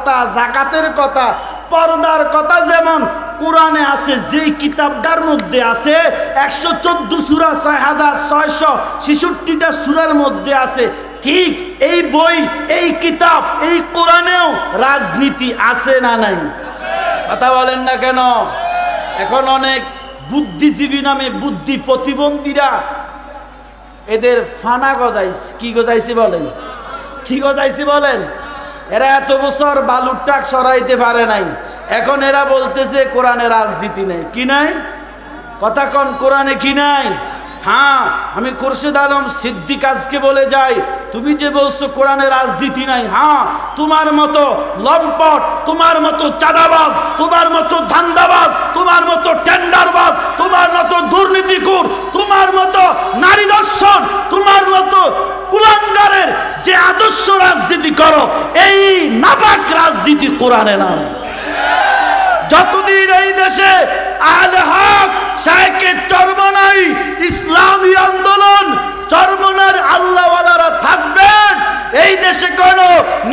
কথা, যাকাতের কথা, পর্দার কথা যেমন কোরআনে আছে, যেই কিতাবটার মধ্যে আছে 114 সূরা 6666টা সূরার মধ্যে আছে, ঠিক এই বই, এই কিতাব, এই কোরআনেও রাজনীতি আছে না নাই? কথা বলেন না কেন? এখন অনেক বুদ্ধিজীবী নামে বুদ্ধি প্রতিবন্ধীরা এদের ফানা গজাইছে। কি গজাইছে বলেন? কি গজাইছে বলেন? এরা এত বছর বালুর টাক সরাইতে পারে নাই, এখন এরা বলতেছে কোরআনে রাজনীতি নেই। কি নাই? কথা কন, কোরআনে কি নাই? হ্যাঁ, আমি খুরশেদ আলম সিদ্দিক আজকে বলে যাই, তুমি যে বলছো কোরআনে রাজনীতি নাই, হ্যাঁ তোমার মতো লম্পট, তোমার মতো চাঁদাবাজ, তোমার মতো ধান্দাবাজ, তোমার মতো টেন্ডারবাজ, তোমার মতো দুর্নীতিখোর, তোমার মতো নারী দর্শন, তোমার মতো কুলাঙ্গারের যে আদর্শ রাজনীতি করো, এই নাপাক রাজনীতি কোরআনে নাই। যতদিন এই দেশে আহলে হক, শায়েখে চরমনাই, ইসলামী আন্দোলন, চরমনার আল্লাহওয়ালারা থাকবেন, এই দেশে কোন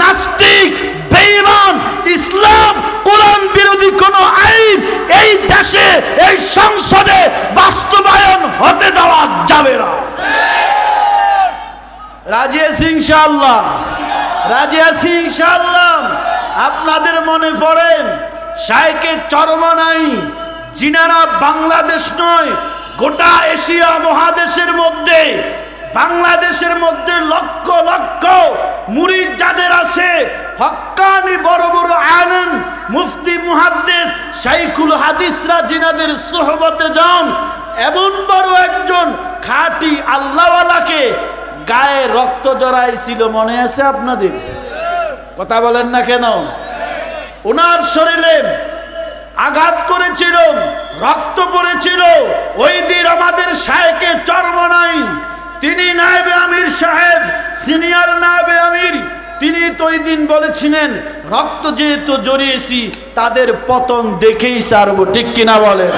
নাস্তিক, বেঈমান, ইসলাম কোরআন বিরোধী কোন আইন এই দেশে, এই সংসদে বাস্তবায়ন হতে দেওয়া যাবে না। রাজি আছি ইনশাআল্লাহ? রাজি আছি ইনশাআল্লাহ? আপনাদের মনে পড়ে শায়েখে চরমনাই, যিনারা বাংলাদেশ নয় গোটা এশিয়া মহাদেশের মধ্যে, বাংলাদেশের মধ্যে লক্ষ লক্ষ মুরিদ যাদের আছে, হক্কানি বড় বড় আলেম, মুফতি, মুহাদ্দিস, শাইখুল হাদিসরা যিনাদের সোহবতে যান, এমন বড় একজন খাঁটি আল্লাহওয়ালাকে গায়ে রক্ত জড়াইছিল, মনে আছে আপনাদের? কথা বলেন না কেন? ওনার শরীরে আঘাত করেছিল, রক্ত পড়েছিল। ওই দিন আমাদের শায়েখে চরমনাই, তিনি নায়েবে আমির সাহেব, সিনিয়র নায়েবে আমির, তিনি তো ওই দিন বলেছিলেন রক্ত যেহেতু জড়িয়েছি তাদের পতন দেখেই ছাড়বো। ঠিক কিনা বলেন?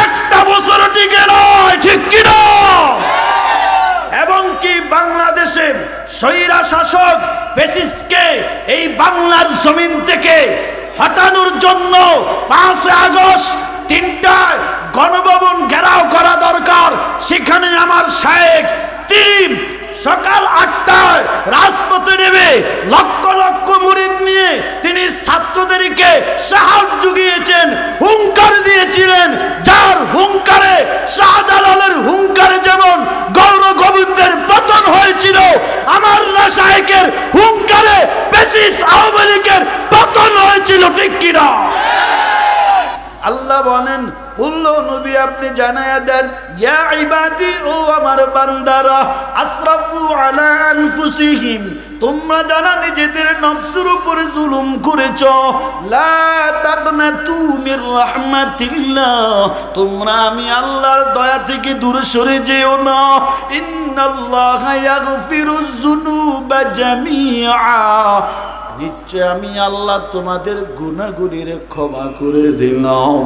একটা বছর টিকে নয়, ঠিক কিনা? এবং কি বাংলাদেশের স্বৈরা শাসক ফ্যাসিস্টকে এই বাংলার জমিন থেকে হটানোর জন্য 5 আগস্ট 3টায় গণভবন ঘেরাও করা দরকার। সেখানে আমার শায়েখ তিনি সকাল 8টায় রাজপথে নেমে লক্ষ লক্ষ মুরিদ নিয়ে তিনি ছাত্রদেরকে সাহস জুগিয়েছেন, হুঙ্কার দিয়েছিলেন, যার হুঙ্কারে শাহজালালের হুঙ্কারে যেমন গৌর গোবিন্দের পতন হয়েছিল, আমার শায়েখের হুঙ্কারে ফ্যাসিস্ট আওয়ামী লীগের পতন হয়েছিল। ঠিক কিনা? আল্লাহ বলেন, বললো নবী আপনি জানায়া দেন, ইয়া ইবাদি, ও আমার বান্দারা, আসরাফু আলা আনফুসিহিম, তোমরা যারা নিজেদের নফসের উপরে জুলুম করেছো, লা তাকনাতু মির রাহমাতিল্লাহ, তোমরা আমি আল্লাহর দয়া থেকে দূরে সরে যেও না। ইন্নাল্লাহা ইয়াগফিরুয যুনুবা জামিআ, নিশ্চয় আমি আল্লাহ তোমাদের গুনাহগুলির ক্ষমা করে দিলাম।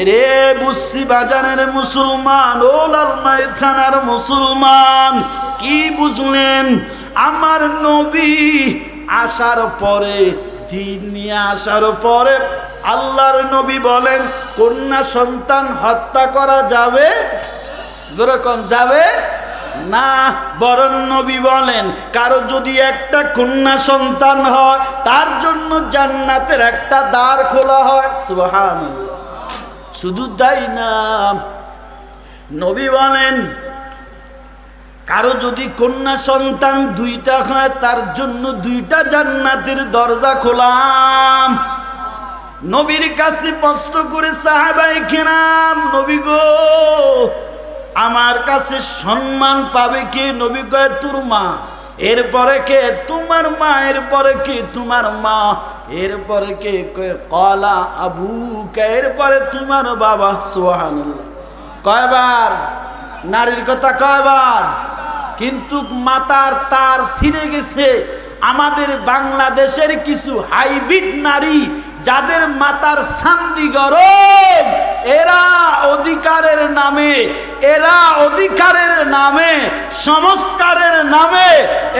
রে বুসি বাজারের মুসলমান, ও লালমাই থানার মুসলমান, কি বুঝলেন? আমার নবী আসার পরে, দিন নিয়ে আসার পরে আল্লাহর নবী বলেন কন্যা সন্তান হত্যা করা যাবে? যেরকম যাবে না, বরং নবী বলেন কারো যদি একটা কন্যা সন্তান হয় তার জন্য জান্নাতের একটা দ্বার খোলা হয়। সুবহানাল্লাহ। শুধু তাই না, নবী বলেন কারো যদি কন্যা সন্তান 2টা হয় তার জন্য 2টা জান্নাতের দরজা খোলাম। নবীর কাছে প্রশ্ন করে সাহাবায়ে কেরাম, নবী গো আমার কাছে সম্মান পাবে কে? নবী কয় তোর মা। এরপরে কে? তোমার মা। এরপরে কে? তোমার মা। এরপরে কে? কলা আবুকা। এরপরে তোমার বাবা। সুবহানাল্লাহ। কয়বার? নারীর কথা কয়বার? কিন্তু মাতার তার ছিঁড়ে গেছে। আমাদের বাংলাদেশের কিছু হাইব্রিড নারী যাদের মাতার সান্দি গরম, এরা অধিকারের নামে, এরা অধিকারের নামে, সংস্কারের নামে,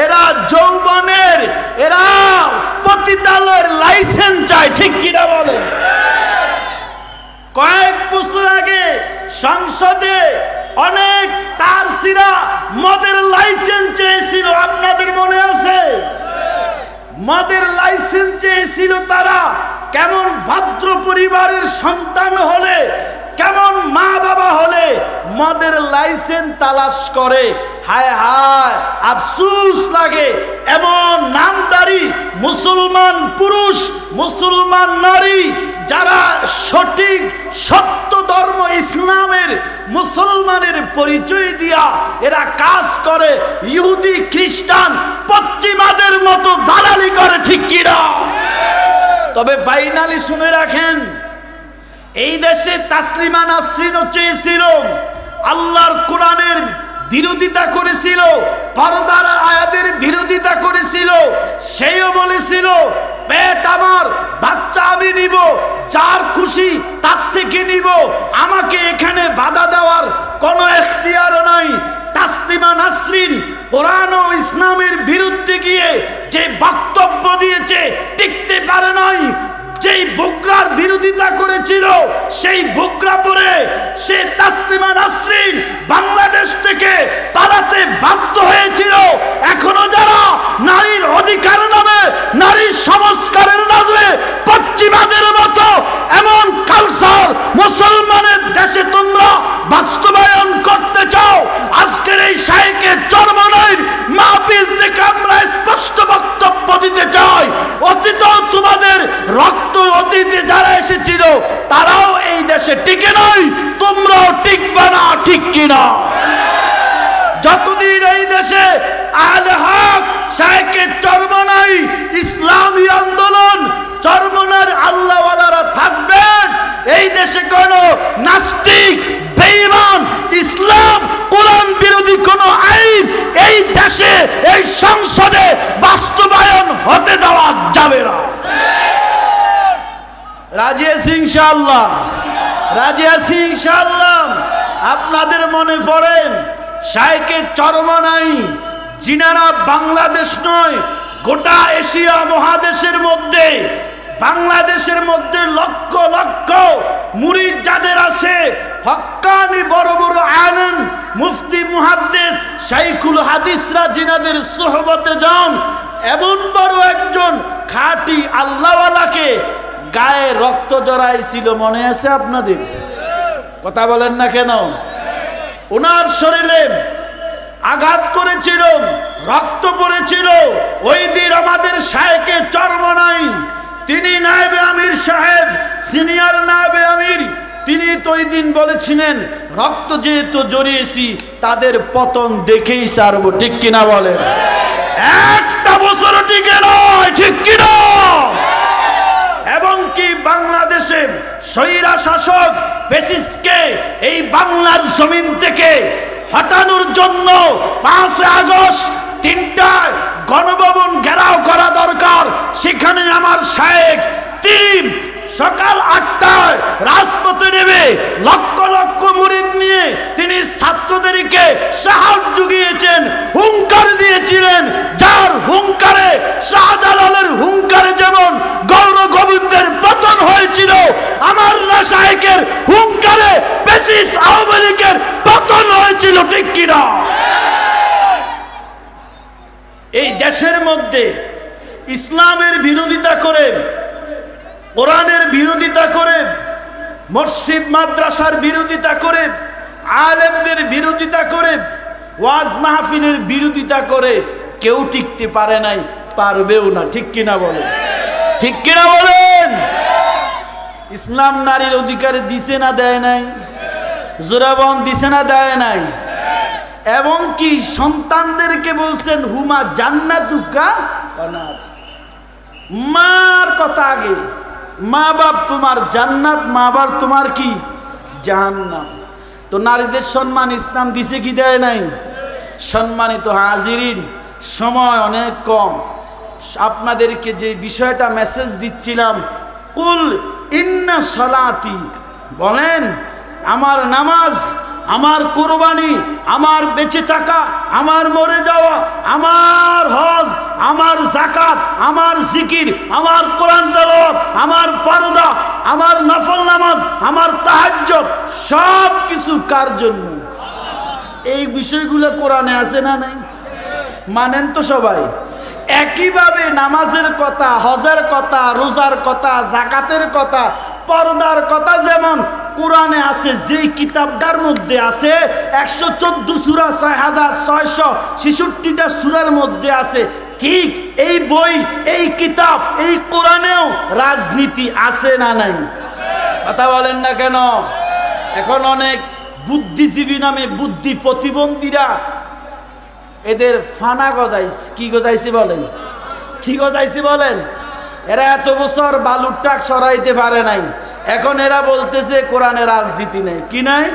এরা যৌবনের, এরা পতিতালয়ের লাইসেন্স চায়, ঠিক কিনা বলে? কয়েক বছর আগে সংসদে অনেক তারসিরা মদের লাইসেন্স চেয়েছিল, আপনাদের মনে আছে? মদের লাইসেন্স চেয়েছিল তারা। কেমন ভদ্র পরিবারের সন্তান হলে, কেমন মা বাবা হলে মদের লাইসেন্স তালাশ করে। হায় হায়, আফসোস লাগে। এমন নামদারি মুসলমান পুরুষ, মুসলমান নারী যারা সঠিক সত্য ধর্ম ইসলামের মুসলমানের পরিচয় দিয়া এরা কাজ করে ইহুদি খ্রিস্টান পশ্চিমাদের মতো দালালি করে, ঠিক কিনা? তবে ফাইনালি শুনে রাখেন, এই দেশে তাসলিমা নাসরিনও চেয়েছিল, আল্লাহর কোরআনের বিরোধিতা করেছিল, পর্দার আয়াতের বিরোধিতা করেছিল। সেও বলেছিল পেট আমার, বাচ্চা আমি নিব, যার খুশি তার থেকে নিব, আমাকে এখানে বাধা দেওয়ার কোনো এখতিয়ার নাই। তাসলিমা নাসরিন কোরআন ও ইসলামের বিরুদ্ধে গিয়ে যে বক্তব্য দিয়েছে টিকতে পারে নাই। যেই বুকরার বিরোধিতা করেছিল সেই বুকরা পরে সে তাসলিমা নাসরিন বাংলাদেশ থেকে পালাতে বাধ্য হয়েছিল। এখনো যারা নারীর অধিকার নামে, নারীর সংস্কারের নামে পশ্চিমাদের মতো এমন কালচার মুসলমানের দেশে তোমরা বাস্তবায়ন করতে চাও, আজকের এই শাইখে চরমনাইর মাহফিল থেকে আমরা স্পষ্ট বক্তব্য দিতে চাই। অতীত তোমাদের রক্ত, অতীতে যারা এসেছিল তারাও এই দেশে টিকে নাই, তোমরাও টিকবে না, ঠিক কিনা? যতদিন এই দেশে আহলে হক, শাইখে চরমনাই, ইসলামী আন্দোলন, চরমনার আল্লাহওয়ালারা থাকবেন, এই দেশে কোনো নাস্তিক, বেঈমান, ইসলাম কোরআন বিরোধী কোনো আইন এই দেশে, এই সংসদে বাস্তবায়ন হতে দেওয়া যাবে না। রাজি আছি ইনশাআল্লাহ? রাজি আছি ইনশাআল্লাহ? আপনাদের মনে পড়েন শাইখে চরমনাই যিনারা বাংলাদেশ নয় গোটা এশিয়া মহাদেশের মধ্যে, বাংলাদেশের মধ্যে লক্ষ লক্ষ মুরিদ যাদের আছে, হক্কানি বড় বড় আলেম, মুফতি, মুহাদ্দিস, শাইখুল হাদিসরা যিনাদের সোহবতে যান, এমন বড় একজন খাঁটি আল্লাহওয়ালাকে গায়ে রক্ত জড়াইছিল, মনে আছে আপনাদের? কথা বলেন না কেন? ওনার শরীরে আঘাত করেছিল, রক্ত পড়েছিল। ওই দিন আমাদের শাইখে চরমনাই, তিনি নায়েবে আমির সাহেব, সিনিয়র নায়েবে আমির, তিনি তো ওই দিন বলেছিলেন রক্ত যেহেতু জড়িয়েছি তাদের পতন দেখেই ছাড়বো, ঠিক কিনা বলেন? একটা বছর টিকে নয়, ঠিক কিনা? এবং কি বাংলাদেশের স্বৈরা শাসক ফ্যাসিস্টকে এই বাংলার জমিন থেকে হটানোর জন্য 5 আগস্ট 3টায় গণভবন ঘেরাও করা দরকার। সেখানে আমার শাইখ তিনি সকাল 8টায় রাজপথে নেমে লক্ষ লক্ষ মুরিদ নিয়ে তিনি ছাত্রদেরকে সাহস জুগিয়েছেন, হুঙ্কার দিয়েছিলেন, যার হুঙ্কারে শাহজালালের হুঙ্কারে যেমন গৌর গোবিন্দের পতন হয়েছিল, আমার শাইখের হুঙ্কারে ফ্যাসিস্ট আওয়ামী লীগের পতন হয়েছিল, ঠিক কিনা? এই দেশের মধ্যে ইসলামের বিরোধিতা করে, কোরআনের বিরোধিতা করে, মসজিদ মাদ্রাসার বিরোধিতা করে, আলেমদের বিরোধিতা করে, ওয়াজ মাহফিলের বিরোধিতা করে কেউ টিকতে পারে নাই, পারবেও না, ঠিক কিনা বলেন? ঠিক কিনা বলেন? ইসলাম নারীর অধিকার দিছে না দেয় নাই? জোরাবন দিছে না দেয় নাই? এবং কি সন্তানদেরকে বলছেন হুমা জান্নাতুকা, মার কথা আগে, মা বাপ তোমার জান্নাত, মা বাপ তোমার কি জাহান্নাম। তো নারীদের সম্মান ইসলাম দিছে কি দেয় নাই? সম্মানিত হাজিরিন, সময় অনেক কম, আপনাদেরকে যে বিষয়টা মেসেজ দিচ্ছিলাম, কুল ইন্না সলাতি বলেন আমার নামাজ, আমার কুরবানি, আমার বেঁচে থাকা, আমার মরে যাওয়া, আমার হজ, আমার যাকাত, আমার জিকির, আমার কোরআন তেলাওয়াত, আমার পর্দা, আমার নফল নামাজ, আমার তাহাজ্জুদ, সব কিছু কার জন্য? এই বিষয়গুলো কোরআনে আছে না নাই? মানেন তো সবাই? একইভাবে নামাজের কথা, হজের কথা, রোজার কথা, যাকাতের কথা, পর্দার কথা যেমন কোরআনে আছে, যেই কিতাবটার মধ্যে আছে 114 সূরা 6666টা সূরার মধ্যে আছে, ঠিক এই বই, এই কিতাব, এই কোরআনেও রাজনীতি আছে না নাই? কথা বলেন না কেন? এখন অনেক বুদ্ধিজীবী নামে বুদ্ধি প্রতিবন্ধীরা এদের ফানা গজাইছে। কি গজাইছে বলেন? কি গজাইছে বলেন? এরা এত বছর বালুর টাক সরাইতে পারে নাই, এখন এরা বলতেছে কোরআনে রাজনীতি নেই। কি নাই?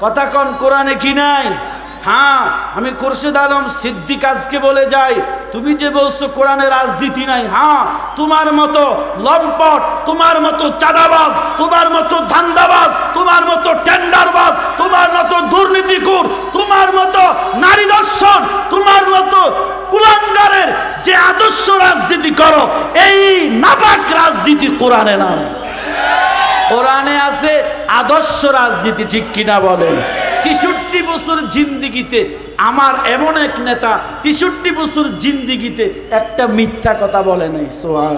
কথা কন, কোরআনে কি নাই? হ্যাঁ, আমি খুরশেদ আলম সিদ্দিক আজকে বলে যাই, তুমি যে বলছো কোরআনে রাজনীতি নাই, হ্যাঁ তোমার মতো লম্পট, তোমার মতো চাঁদাবাজ, তোমার মতো ধান্দাবাজ, তোমার মতো টেন্ডারবাজ, তোমার মতো দুর্নীতিখোর, তোমার মতো নারী দর্শন, তোমার মতো কুলাঙ্গারের যে আদর্শ রাজনীতি করো, এই নাপাক রাজনীতি কোরআনে নাই। কোরআনে আছে আদর্শ রাজনীতি, ঠিক কিনা বলেন? 63 বছর জিন্দিগিতে আমার এমন এক নেতা 63 বছর জিন্দিগিতে একটা মিথ্যা কথা বলে নাই। সুবহান।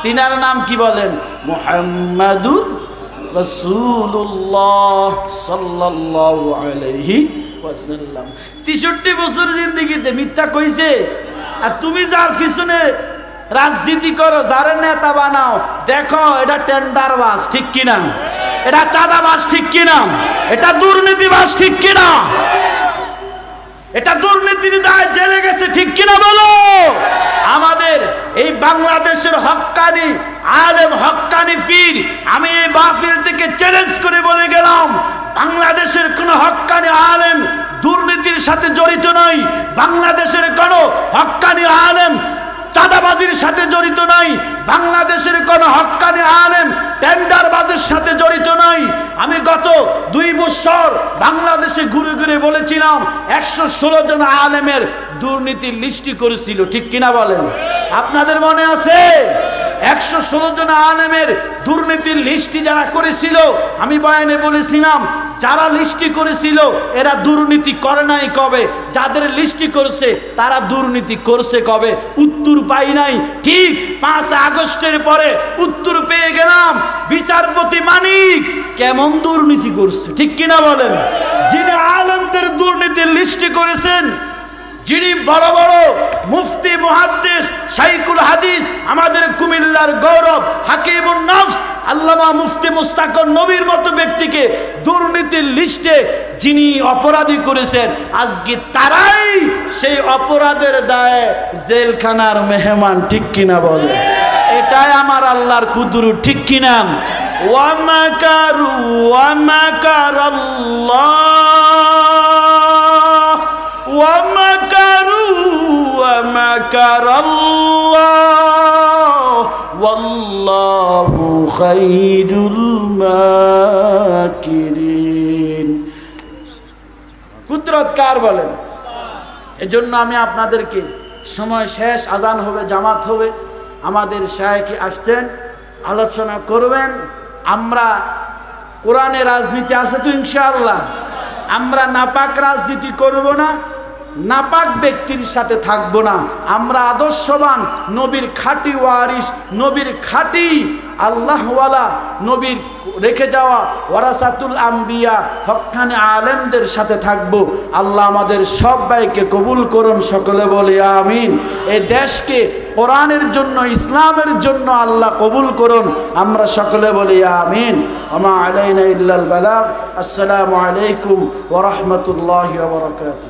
তিনার নাম কি বলেন? মুহাম্মাদুর রাসূলুল্লাহ সাল্লাল্লাহু আলাইহি ওয়াসাল্লাম। 63 বছর জিন্দিগিতে মিথ্যা কইছে। আর তুমি যার পিছনে রাজনীতি করো, যারা নেতা বানাও, দেখো এটা টেন্ডারবাজ, ঠিক কিনা? এটা চাঁদাবাজ, ঠিক কিনা? এটা দুর্নীতিবাজ, ঠিক কিনা? এটা দুর্নীতির দায়ে জেলে গেছে, ঠিক কিনা বলো? আমাদের এই বাংলাদেশের হক্কানি আলেম, হক্কানি পীর, আমি এই মাহফিল থেকে চ্যালেঞ্জ করে বলে গেলাম, বাংলাদেশের কোন হক্কানি আলেম দুর্নীতির সাথে জড়িত নয়। বাংলাদেশের কোন হক্কানি আলেম চাঁদাবাজির সাথে জড়িত নাই। বাংলাদেশের কোন হক্কানি আলেম টেন্ডারবাজের সাথে জড়িত নাই। আমি গত 2 বছর বাংলাদেশে ঘুরে ঘুরে বলেছিলাম 116 জন আলেমের দুর্নীতির লিস্টি করেছিল, ঠিক কিনা বলেন? আপনাদের মনে আছে? 116 জন আলেমের দুর্নীতির লিস্টি যারা করেছিল, আমি বয়ানে বলেছিলাম যারা লিস্টি করেছিল এরা দুর্নীতি করে নাই কবে, যাদের লিস্টি করছে তারা দুর্নীতি করছে কবে? উত্তর পাই নাই। ঠিক 5 আগস্টের পরে উত্তর পেয়ে গেলাম, বিচারপতি মানিক কেমন দুর্নীতি করছে, ঠিক কিনা বলেন? যিনি আলেমদের দুর্নীতির লিস্টি করেছেন, যিনি বড় বড় মুফতি, মুহাদ্দিস, শাইখুল হাদিস, আমাদের কুমিল্লার গৌরব, হাকিমুন নফস আল্লামা মুফতি মুস্তাকর নবীর মতো ব্যক্তিকে দুর্নীতির লিস্টে যিনি অপরাধী করেছেন, আজকে তারাই সেই অপরাধের দায়ে জেলখানার মেহমান, ঠিক কিনা বলে? এটাই আমার আল্লাহর কুদরত, ঠিক কিনা? ওয়া মাকারু ওয়া মাকারাল্লাহ ওয়া মাকারু ওয়া মাকারাল্লাহ ওয়াল্লাহু খায়রুল মাকিরিন। কুদরত কার বলেন? এজন্য আমি আপনাদেরকে, সময় শেষ, আজান হবে, জামাত হবে, আমাদের শায়েখ আসছেন, আলোচনা করবেন। আমরা কোরআনে রাজনীতি আছে তো ইনশাআল্লাহ, আমরা নাপাক রাজনীতি করব না, নাপাক ব্যক্তির সাথে থাকব না। আমরা আদর্শবান নবীর খাঁটি ওয়ারিস, নবীর খাঁটি আল্লাহওয়ালা, নবীর রেখে যাওয়া ওয়ারাসাতুল আম্বিয়া হক্কানি আলেমদের সাথে থাকব। আল্লাহ আমাদের সবাইকে কবুল করুন, সকলে বলি আমিন। এই দেশকে কোরআনের জন্য, ইসলামের জন্য আল্লাহ কবুল করুন, আমরা সকলে বলি আমিন। আমা আলাইনা ইল্লাল বালাগ। আসসালামু আলাইকুম ওয়া রাহমাতুল্লাহি ওয়া বারাকাতুহু।